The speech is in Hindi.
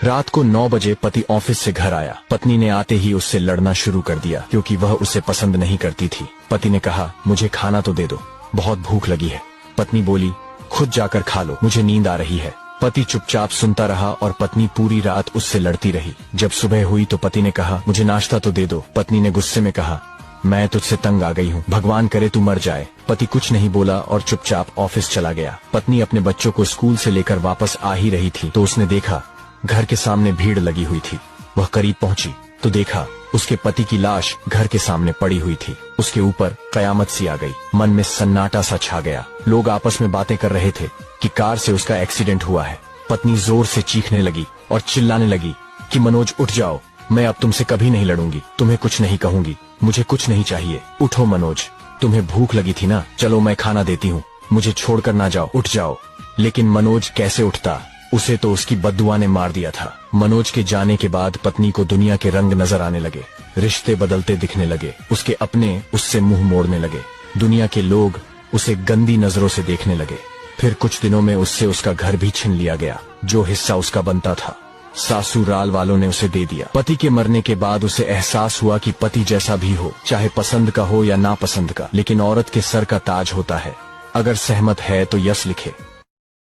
रात को 9 बजे पति ऑफिस से घर आया। पत्नी ने आते ही उससे लड़ना शुरू कर दिया क्योंकि वह उसे पसंद नहीं करती थी। पति ने कहा, मुझे खाना तो दे दो, बहुत भूख लगी है। पत्नी बोली, खुद जाकर खा लो, मुझे नींद आ रही है। पति चुपचाप सुनता रहा और पत्नी पूरी रात उससे लड़ती रही। जब सुबह हुई तो पति ने कहा, मुझे नाश्ता तो दे दो। पत्नी ने गुस्से में कहा, मैं तुझसे तंग आ गई हूँ, भगवान करे तू मर जाए। पति कुछ नहीं बोला और चुपचाप ऑफिस चला गया। पत्नी अपने बच्चों को स्कूल से लेकर वापस आ ही रही थी तो उसने देखा घर के सामने भीड़ लगी हुई थी। वह करीब पहुंची तो देखा उसके पति की लाश घर के सामने पड़ी हुई थी। उसके ऊपर कयामत सी आ गई। मन में सन्नाटा सा छा गया। लोग आपस में बातें कर रहे थे कि कार से उसका एक्सीडेंट हुआ है। पत्नी जोर से चीखने लगी और चिल्लाने लगी कि मनोज उठ जाओ, मैं अब तुमसे कभी नहीं लड़ूंगी, तुम्हें कुछ नहीं कहूंगी, मुझे कुछ नहीं चाहिए। उठो मनोज, तुम्हें भूख लगी थी ना, चलो मैं खाना देती हूँ, मुझे छोड़कर ना जाओ, उठ जाओ। लेकिन मनोज कैसे उठता, उसे तो उसकी बद्दुआ ने मार दिया था। मनोज के जाने के बाद पत्नी को दुनिया के रंग नजर आने लगे, रिश्ते बदलते दिखने लगे, उसके अपने उससे मुंह मोड़ने लगे, दुनिया के लोग उसे गंदी नजरों से देखने लगे। फिर कुछ दिनों में उससे उसका घर भी छीन लिया गया, जो हिस्सा उसका बनता था सासुराल वालों ने उसे दे दिया। पति के मरने के बाद उसे एहसास हुआ कि पति जैसा भी हो, चाहे पसंद का हो या नापसंद का, लेकिन औरत के सर का ताज होता है। अगर सहमत है तो यस लिखे।